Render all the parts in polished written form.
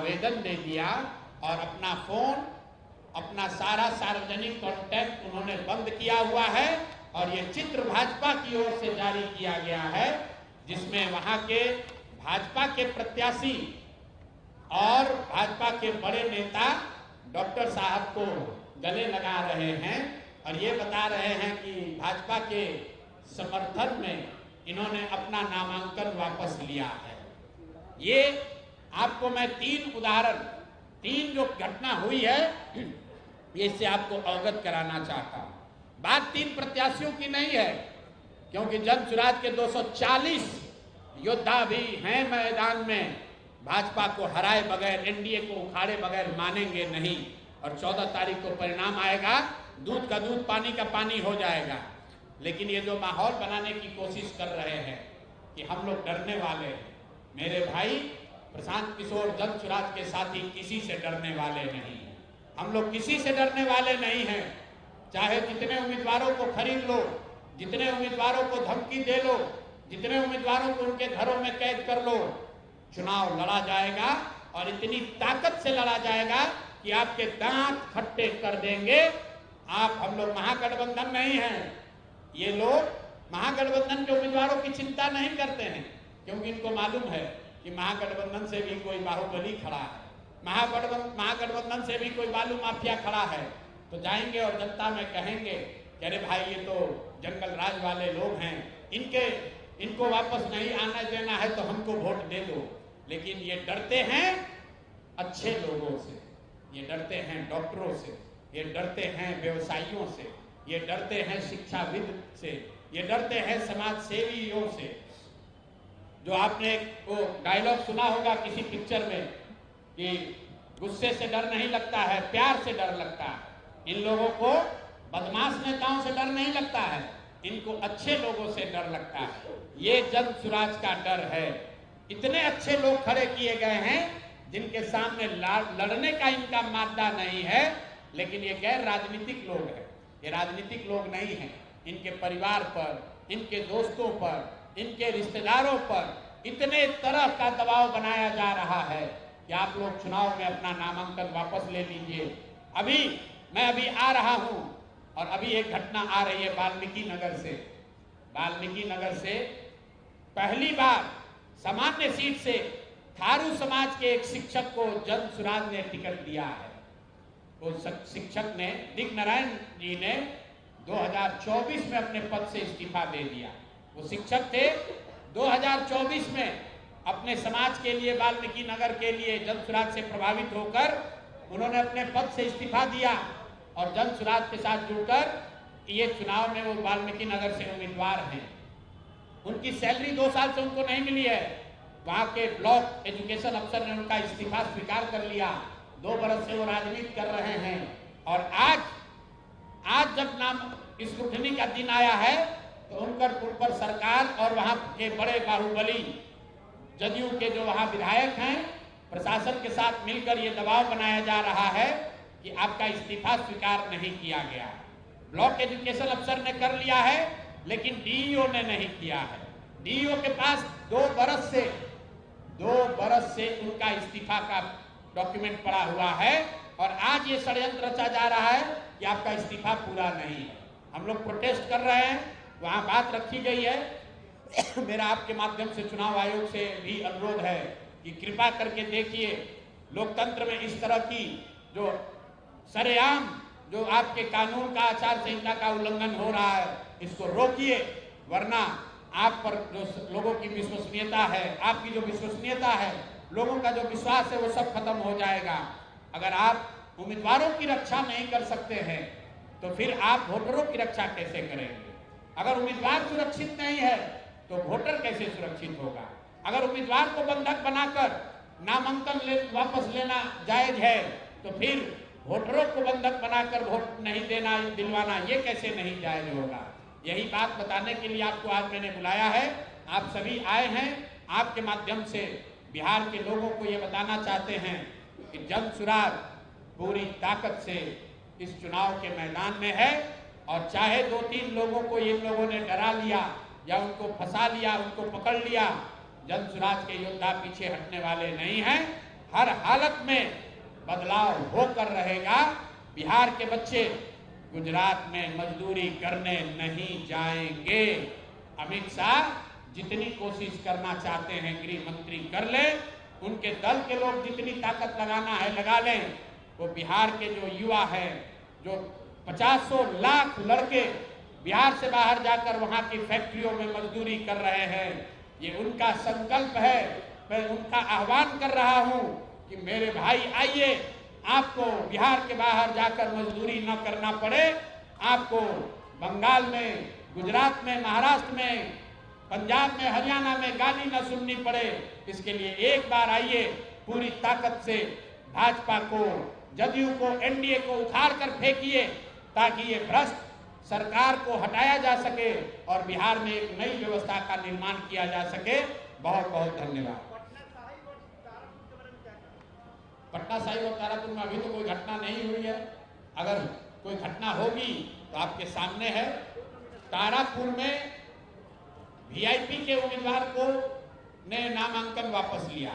आवेदन दे दिया और अपना फोन, अपना सारा सार्वजनिक कॉन्टैक्ट उन्होंने बंद किया हुआ है। और ये चित्र भाजपा की ओर से जारी किया गया है, जिसमें वहां के भाजपा के प्रत्याशी और भाजपा के बड़े नेता डॉक्टर साहब को गले लगा रहे हैं और ये बता रहे हैं कि भाजपा के समर्थन में इन्होंने अपना नामांकन वापस लिया है। ये आपको मैं तीन जो घटना हुई है इससे आपको अवगत कराना चाहता हूं। बात 3 प्रत्याशियों की नहीं है, क्योंकि जनसुराज के 240 योद्धा भी हैं मैदान में। भाजपा को हराए बगैर, एनडीए को उखाड़े बगैर मानेंगे नहीं। और 14 तारीख को परिणाम आएगा, दूध का दूध पानी का पानी हो जाएगा। लेकिन ये जो माहौल बनाने की कोशिश कर रहे हैं कि हम लोग डरने वाले हैं, मेरे भाई प्रशांत किशोर जनसुराज के साथी किसी से डरने वाले नहीं हैं। हम लोग किसी से डरने वाले नहीं हैं। चाहे जितने उम्मीदवारों को खरीद लो, जितने उम्मीदवारों को धमकी दे लो, जितने उम्मीदवारों को उनके घरों में कैद कर लो, चुनाव लड़ा जाएगा और इतनी ताकत से लड़ा जाएगा कि आपके दांत खट्टे कर देंगे। हम लोग महागठबंधन नहीं हैं। ये लोग महागठबंधन के उम्मीदवारों की चिंता नहीं करते हैं, क्योंकि इनको मालूम है कि महागठबंधन से भी कोई बाहुबली खड़ा है, महागठबंधन से भी कोई बालू माफिया खड़ा है। तो जाएंगे और जनता में कहेंगे कि अरे भाई ये तो जंगल राज वाले लोग हैं, इनको वापस नहीं आने देना है तो हमको वोट दे दो। लेकिन ये डरते हैं अच्छे लोगों से, ये डरते हैं डॉक्टरों से, ये डरते हैं व्यवसायियों से, ये डरते हैं शिक्षाविद से, ये डरते हैं समाज सेवियों से। जो आपने वो डायलॉग सुना होगा किसी पिक्चर में कि गुस्से से डर नहीं लगता है, प्यार से डर लगता है। इन लोगों को बदमाश नेताओं से डर नहीं लगता है, इनको अच्छे लोगों से डर लगता है। ये जनसुराज का डर है। इतने अच्छे लोग खड़े किए गए हैं जिनके सामने लड़ने का इनका मादा नहीं है, लेकिन ये गैर राजनीतिक लोग हैं। ये राजनीतिक लोग नहीं हैं। इनके परिवार पर, इनके दोस्तों पर, इनके रिश्तेदारों पर इतने तरह का दबाव बनाया जा रहा है कि आप लोग चुनाव में अपना नामांकन वापस ले लीजिए। मैं अभी आ रहा हूं और अभी एक घटना आ रही है वाल्मीकि नगर से। वाल्मीकि नगर से पहली बार सामान्य सीट से थारू समाज के एक शिक्षक को जनसुराज ने टिकट दिया है। वो शिक्षक ने, दिग्नारायण जी ने 2024 में अपने पद से इस्तीफा दे दिया। वो शिक्षक थे, 2024 में अपने समाज के लिए, वाल्मीकि नगर के लिए जनसुराज से प्रभावित होकर उन्होंने अपने पद से इस्तीफा दिया और जनसुराज के साथ जुड़कर ये चुनाव में वो वाल्मीकि नगर से उम्मीदवार हैं। उनकी सैलरी 2 साल से उनको नहीं मिली है। वहां के ब्लॉक एजुकेशन अफसर ने उनका इस्तीफा स्वीकार कर लिया। 2 बरस से वो राजनीति कर रहे हैं और आज जब नाम स्क्रूटनी का दिन आया है तो उन पर सरकार और वहां के बड़े बाहुबली जदयू के जो वहां विधायक हैं, प्रशासन के साथ मिलकर ये दबाव बनाया जा रहा है कि आपका इस्तीफा स्वीकार नहीं किया गया। ब्लॉक एजुकेशन अफसर ने कर लिया है, लेकिन डीईओ ने नहीं किया है। डीईओ के पास 2 बरस से उनका इस्तीफा का डॉक्यूमेंट पड़ा हुआ है और आज ये षड्यंत्र रचा जा रहा है कि आपका इस्तीफा पूरा नहीं है। हम लोग प्रोटेस्ट कर रहे हैं, वहां बात रखी गई है। मेरा आपके माध्यम से चुनाव आयोग से भी अनुरोध है कि कृपा करके देखिए, लोकतंत्र में इस तरह की जो सरेआम जो आपके कानून का, आचार संहिता का उल्लंघन हो रहा है, इसको रोकिए, वरना आप पर जो लोगों की विश्वसनीयता है, आपकी जो विश्वसनीयता है, लोगों का जो विश्वास है, वो सब खत्म हो जाएगा। अगर आप उम्मीदवारों की रक्षा नहीं कर सकते हैं तो फिर आप वोटरों की रक्षा कैसे करेंगे? अगर उम्मीदवार सुरक्षित नहीं है तो वोटर कैसे सुरक्षित होगा? अगर उम्मीदवार को बंधक बनाकर नामांकन वापस लेना जायज है तो फिर वोटरों को बंधक बनाकर वोट नहीं देना, दिलवाना, ये कैसे नहीं जायज होगा? यही बात बताने के लिए आपको आज मैंने बुलाया है। आप सभी आए हैं, आपके माध्यम से बिहार के लोगों को ये बताना चाहते हैं कि जनसुराज पूरी ताकत से इस चुनाव के मैदान में है और चाहे 2-3 लोगों को इन लोगों ने डरा लिया या उनको फंसा लिया, उनको पकड़ लिया, जनसुराज के योद्धा पीछे हटने वाले नहीं हैं। हर हालत में बदलाव होकर रहेगा। बिहार के बच्चे गुजरात में मजदूरी करने नहीं जाएंगे। अमित शाह जितनी कोशिश करना चाहते हैं गृह मंत्री कर ले, उनके दल के लोग जितनी ताकत लगाना है लगा लें। वो बिहार के जो युवा है, जो 50 लाख लड़के बिहार से बाहर जाकर वहां की फैक्ट्रियों में मजदूरी कर रहे हैं, ये उनका संकल्प है। मैं उनका आह्वान कर रहा हूं कि मेरे भाई आइए, आपको बिहार के बाहर जाकर मजदूरी न करना पड़े, आपको बंगाल में, गुजरात में, महाराष्ट्र में, पंजाब में, हरियाणा में गाली न सुननी पड़े। इसके लिए एक बार आइए, पूरी ताकत से भाजपा को, जदयू को, एनडीए को उखाड़ कर फेंकिए, ताकि ये भ्रष्ट सरकार को हटाया जा सके और बिहार में एक नई व्यवस्था का निर्माण किया जा सके। बहुत बहुत धन्यवाद। पटना साहिब और तारापुर में अभी तो कोई घटना नहीं हुई है। अगर कोई घटना होगी तो आपके सामने है। तारापुर में वीआईपी के उम्मीदवार को ने नामांकन वापस लिया।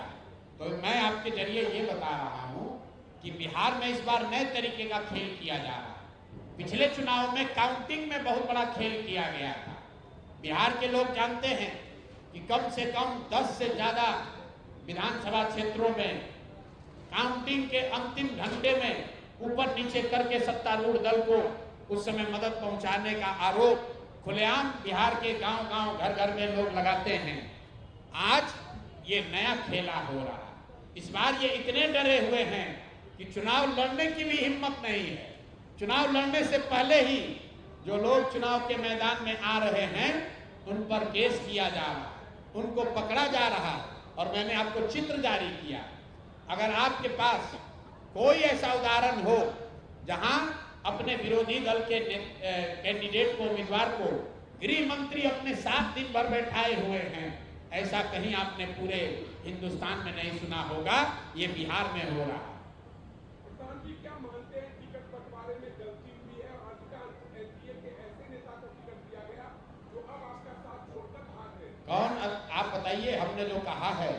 तो मैं आपके जरिए ये बता रहा हूं कि बिहार में इस बार नए तरीके का खेल किया जा रहा है। पिछले चुनाव में काउंटिंग में बहुत बड़ा खेल किया गया था। बिहार के लोग जानते हैं कि कम से कम 10 से ज्यादा विधानसभा क्षेत्रों में काउंटिंग के अंतिम घंटे में ऊपर नीचे करके सत्तारूढ़ दल को उस समय मदद पहुंचाने का आरोप खुलेआम बिहार के गांव-गांव, घर-घर में लोग लगाते हैं। आज ये नया खेला हो रहा है। इस बार ये इतने डरे हुए हैं कि चुनाव लड़ने की भी हिम्मत नहीं है। चुनाव लड़ने से पहले ही जो लोग चुनाव के मैदान में आ रहे हैं उन पर केस किया जा रहा है, उनको पकड़ा जा रहा है। और मैंने आपको चित्र जारी किया। अगर आपके पास कोई ऐसा उदाहरण हो जहां अपने विरोधी दल के कैंडिडेट को, उम्मीदवार को गृह मंत्री अपने साथ दिन भर बैठाए हुए हैं, ऐसा कहीं आपने पूरे हिंदुस्तान में नहीं सुना होगा। ये बिहार में हो रहा है। क्या मानते हैं टिकट बंटवारे में गलती हुई है? अधिकांश एनडीए के ऐसे नेता को टिकट दिया गया जो अब आपका साथ छोड़कर भाग गए। कौन? आप बताइए। हमने जो कहा है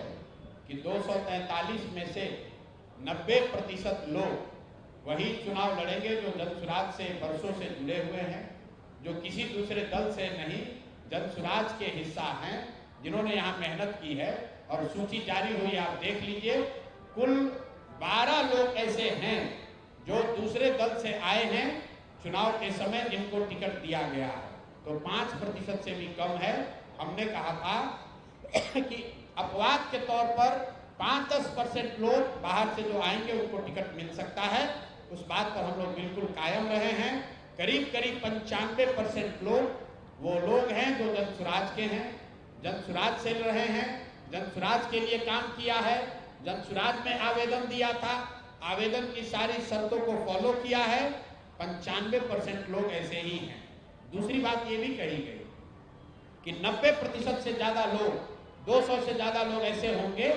कि 243 में से 90% लोग वही चुनाव लड़ेंगे जो जनसुराज से वर्षों से जुड़े हुए हैं, जो किसी दूसरे दल से नहीं, जनसुराज के हिस्सा हैं, जिन्होंने यहाँ मेहनत की है। और सूची जारी हुई, आप देख लीजिए। कुल 12 लोग ऐसे हैं जो दूसरे दल से आए हैं चुनाव के समय, जिनको टिकट दिया गया है। तो 5% से भी कम है। हमने कहा था कि अपवाद के तौर पर 5-10% लोग बाहर से जो आएंगे उनको टिकट मिल सकता है। उस बात पर हम लोग बिल्कुल कायम रहे हैं। करीब 95% लोग वो लोग हैं जो जनसुराज के हैं, जनसुराज से रहे हैं, जनसुराज के लिए काम किया है, जनसुराज में आवेदन दिया था, आवेदन की सारी शर्तों को फॉलो किया है। 95% लोग ऐसे ही हैं। दूसरी बात ये भी कही गई कि 90% से ज्यादा लोग, 200 से ज्यादा लोग ऐसे होंगे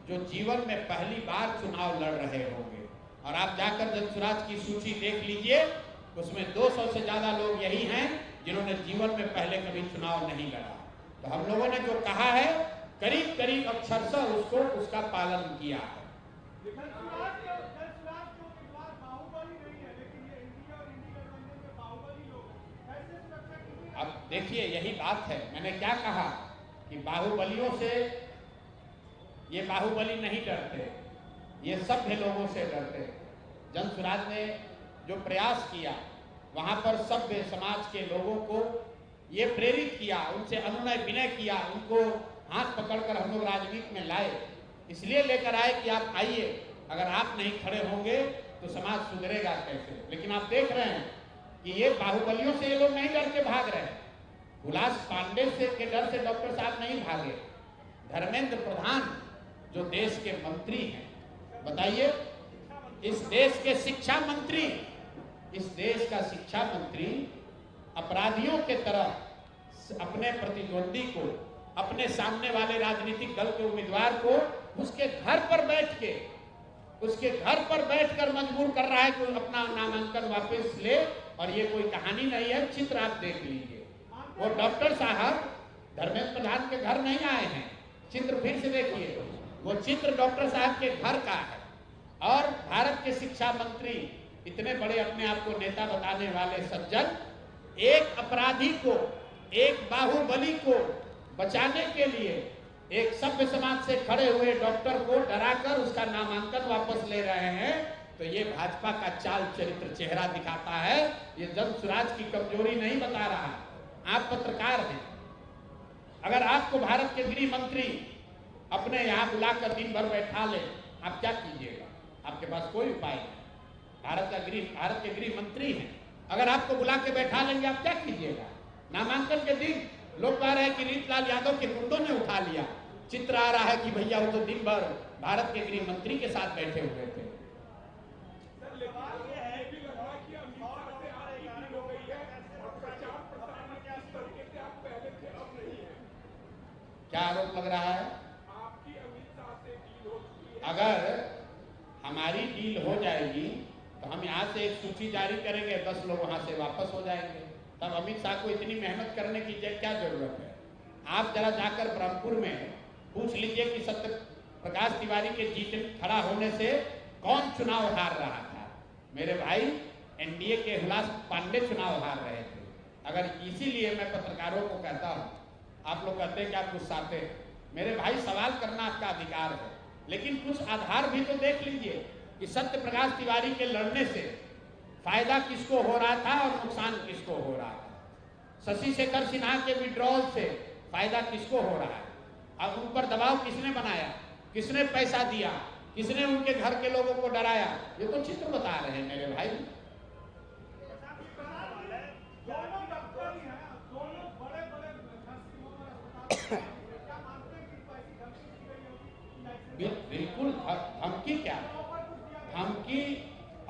जो जीवन में पहली बार चुनाव लड़ रहे होंगे। और आप जाकर जनसुराज की सूची देख लीजिए, उसमें 200 से ज्यादा लोग यही हैं जिन्होंने जीवन में पहले कभी चुनाव नहीं लड़ा। तो हम लोगों ने जो कहा है करीब करीब अक्षरशः उसका पालन किया है। अब देखिए, यही बात है। मैंने क्या कहा कि बाहुबलियों से ये बाहुबली नहीं डरते, ये सभ्य लोगों से डरते। जनसुराज ने जो प्रयास किया, वहां पर सभ्य समाज के लोगों को ये प्रेरित किया, उनसे अनुनय विनय किया, उनको हाथ पकड़कर हम लोग राजनीति में लाए। इसलिए लेकर आए कि आप आइए, अगर आप नहीं खड़े होंगे तो समाज सुधरेगा कैसे। लेकिन आप देख रहे हैं कि ये बाहुबलियों से ये लोग नहीं डर के भाग रहे हैं। हुलास पांडे से के डर से डॉक्टर साहब नहीं भागे। धर्मेंद्र प्रधान जो देश के मंत्री हैं, बताइए, इस देश के शिक्षा मंत्री, इस देश का शिक्षा मंत्री अपराधियों के तरह अपने प्रतिद्वंदी को, अपने सामने वाले राजनीतिक दल के उम्मीदवार को उसके घर पर बैठकर मजबूर कर रहा है कि अपना नामांकन वापस ले। और ये कोई कहानी नहीं है, चित्र आप देख लीजिए। वो डॉक्टर साहब धर्मेंद्र प्रधान के घर नहीं आए हैं, चित्र फिर से देखिए। वो चित्र डॉक्टर साहब के घर का है। और भारत के शिक्षा मंत्री, इतने बड़े अपने आप को नेता बताने वाले सज्जन, एक अपराधी को, एक बाहुबली को बचाने के लिए एक सभ्य समाज से खड़े हुए डॉक्टर को डराकर उसका नामांकन वापस ले रहे हैं। तो ये भाजपा का चाल चरित्र चेहरा दिखाता है। ये जन स्वराज की कमजोरी नहीं बता रहा। आप पत्रकार हैं, अगर आपको भारत के गृह मंत्री अपने यहाँ बुलाकर दिन भर बैठा ले, आप क्या कीजिएगा? आपके पास कोई उपाय नहीं। भारत के गृह मंत्री हैं, अगर आपको बुला के बैठा लेंगे, आप क्या कीजिएगा? नामांकन के दिन लोग कह रहे हैं कि रीतलाल यादव के गुंडों ने उठा लिया। चित्र आ रहा है कि भैया वो तो दिन भर भारत के गृह मंत्री के साथ बैठे हुए थे। क्या आरोप लग रहा है? आपकी अमित शाह से डील हो चुकी है। अगर हमारी डील हो जाएगी तो हम यहाँ से एक सूची जारी करेंगे, 10 लोग वहां से वापस हो जाएंगे। तब अमित शाह को इतनी मेहनत करने की क्या जरूरत है? आप जरा जाकर ब्रह्मपुर में पूछ लीजिए कि सत्य प्रकाश तिवारी के जीत खड़ा होने से कौन चुनाव हार रहा था। मेरे भाई, एनडीए के हुलास पांडे चुनाव हार रहे थे। अगर इसीलिए मैं पत्रकारों को कहता हूँ, आप लोग कहते हैं कि आप गुस्साते हैं। मेरे भाई, सवाल करना आपका अधिकार है, लेकिन कुछ आधार भी तो देख लीजिए कि सत्य प्रकाश तिवारी के लड़ने से फायदा किसको हो रहा था और नुकसान किसको हो रहा था। शशि शेखर सिन्हा के विड्रॉल से फायदा किसको हो रहा है? अब उन पर दबाव किसने बनाया, किसने पैसा दिया, किसने उनके घर के लोगों को डराया? ये तो चित्र बता रहे हैं मेरे भाई। बिल्कुल धमकी क्या? धमकी,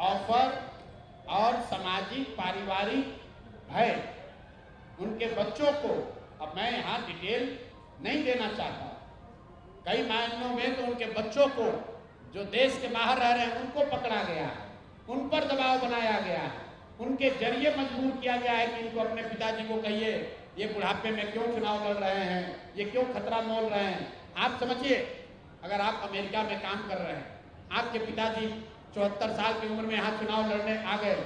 ऑफर और सामाजिक पारिवारिक भय उनके बच्चों को, अब मैं यहाँ डिटेल नहीं देना चाहता, कई मायनों में तो उनके बच्चों को जो देश के बाहर रह रहे हैं उनको पकड़ा गया है, उन पर दबाव बनाया गया है, उनके जरिए मजबूर किया गया है कि इनको अपने पिताजी को कहिए ये बुढ़ापे में क्यों चुनाव लड़ रहे हैं, ये क्यों खतरा मोल रहे हैं। आप समझिए, अगर आप अमेरिका में काम कर रहे हैं, आपके पिताजी 74 साल की उम्र में यहाँ चुनाव लड़ने आ गए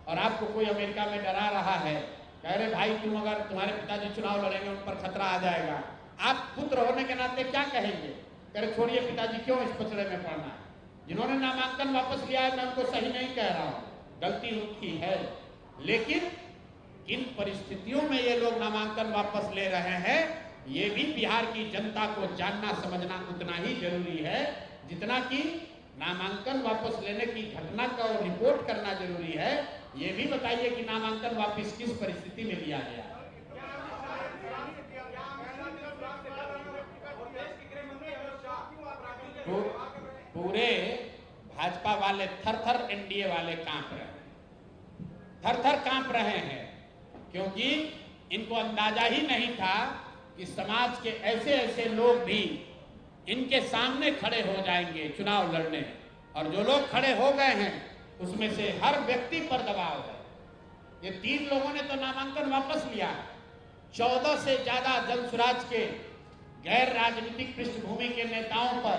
और आपको कोई अमेरिका में डरा रहा है, कह रहे भाई तुम, अगर तुम्हारे पिताजी चुनाव लड़ेंगे उन पर खतरा आ जाएगा, आप पुत्र होने के नाते क्या कहेंगे? कह रहे छोड़िए पिताजी, क्यों इस पचड़े में पड़ना है। जिन्होंने नामांकन वापस लिया है, मैं उनको सही नहीं कह रहा हूँ, गलती उनकी है, लेकिन किन परिस्थितियों में ये लोग नामांकन वापस ले रहे हैं, ये भी बिहार की जनता को जानना समझना उतना ही जरूरी है जितना कि नामांकन वापस लेने की घटना का रिपोर्ट करना जरूरी है। ये भी बताइए कि नामांकन वापस किस परिस्थिति में लिया गया। पूरे भाजपा वाले थर-थर एनडीए वाले कांप रहे हैं, थर-थर कांप रहे हैं, क्योंकि इनको अंदाजा ही नहीं था कि समाज के ऐसे ऐसे लोग भी इनके सामने खड़े हो जाएंगे चुनाव लड़ने। और जो लोग खड़े हो गए हैं उसमें से हर व्यक्ति पर दबाव है। ये 3 लोगों ने तो नामांकन वापस लिया। 14 से ज्यादा जनसुराज के गैर राजनीतिक पृष्ठभूमि के नेताओं पर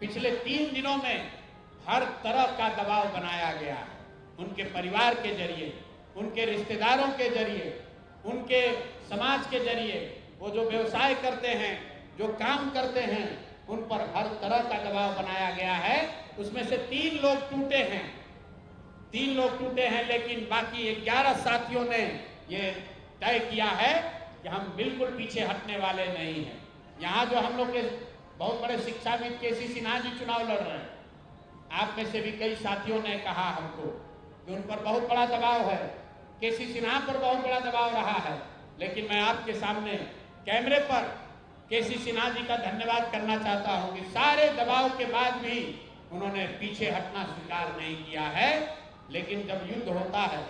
पिछले 3 दिनों में हर तरह का दबाव बनाया गया है। उनके परिवार के जरिए, उनके रिश्तेदारों के जरिए, उनके समाज के जरिए, वो जो व्यवसाय करते हैं, जो काम करते हैं, उन पर हर तरह का दबाव बनाया गया है। उसमें से 3 लोग टूटे हैं, 3 लोग टूटे हैं, लेकिन बाकी 11 साथियों ने ये तय किया है कि हम बिल्कुल पीछे हटने वाले नहीं हैं। यहाँ जो हम लोग के बहुत बड़े शिक्षाविद केसी सिन्हा जी चुनाव लड़ रहे हैं, आप में से भी कई साथियों ने कहा हमको कि उन पर बहुत बड़ा दबाव है, केसी सिन्हा पर बहुत बड़ा दबाव रहा है, लेकिन मैं आपके सामने कैमरे पर केसी सिन्हा जी का धन्यवाद करना चाहता हूं कि सारे दबाव के बाद भी उन्होंने पीछे हटना स्वीकार नहीं किया है। लेकिन जब युद्ध होता है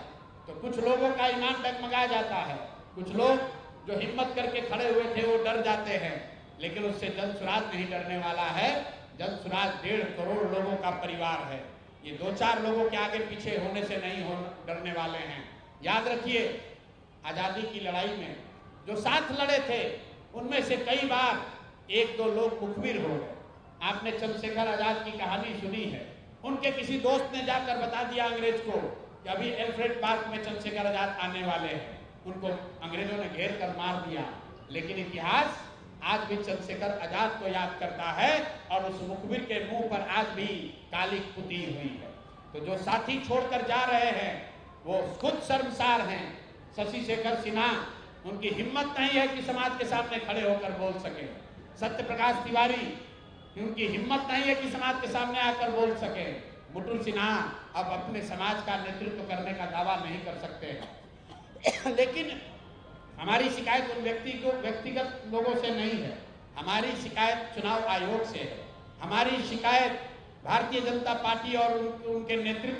तो कुछ लोगों का ईमान डगमगा जाता है, कुछ लोग जो हिम्मत करके खड़े हुए थे वो डर जाते हैं, लेकिन उससे जनसुराज नहीं डरने वाला है। जनसुराज 1.5 करोड़ लोगों का परिवार है। ये 2-4 लोगों के आगे पीछे होने से नहीं डरने वाले हैं। याद रखिए, आजादी की लड़ाई में जो साथ लड़े थे उनमें से कई बार 1-2 लोग मुखबिर हो गए, आपने चंद्रशेखर आजाद की कहानी सुनी है। उनके किसी दोस्त ने जाकर बता दिया अंग्रेज को कि अभी एल्फ्रेड पार्क में चंद्रशेखर आजाद आने वाले हैं। उनको अंग्रेजों ने घेर कर मार दिया, लेकिन इतिहास आज भी चंद्रशेखर आजाद को याद करता है और उस मुखबिर के मुंह पर आज भी काली पुती हुई है। तो जो साथी छोड़कर जा रहे हैं वो खुद शर्मसार हैं। शशि शेखर सिन्हा, उनकी हिम्मत नहीं है कि समाज के सामने खड़े होकर बोल सके। सत्य प्रकाश तिवारी, उनकी हिम्मत नहीं है कि समाज के सामने आकर बोल सके। मुटुल सिन्हा अब अपने समाज का नेतृत्व करने का दावा नहीं कर सकते हैं। लेकिन हमारी शिकायत उन व्यक्तिगत लोगों से नहीं है, हमारी शिकायत चुनाव आयोग से है। हमारी शिकायत भारतीय जनता पार्टी और उनके नेतृत्व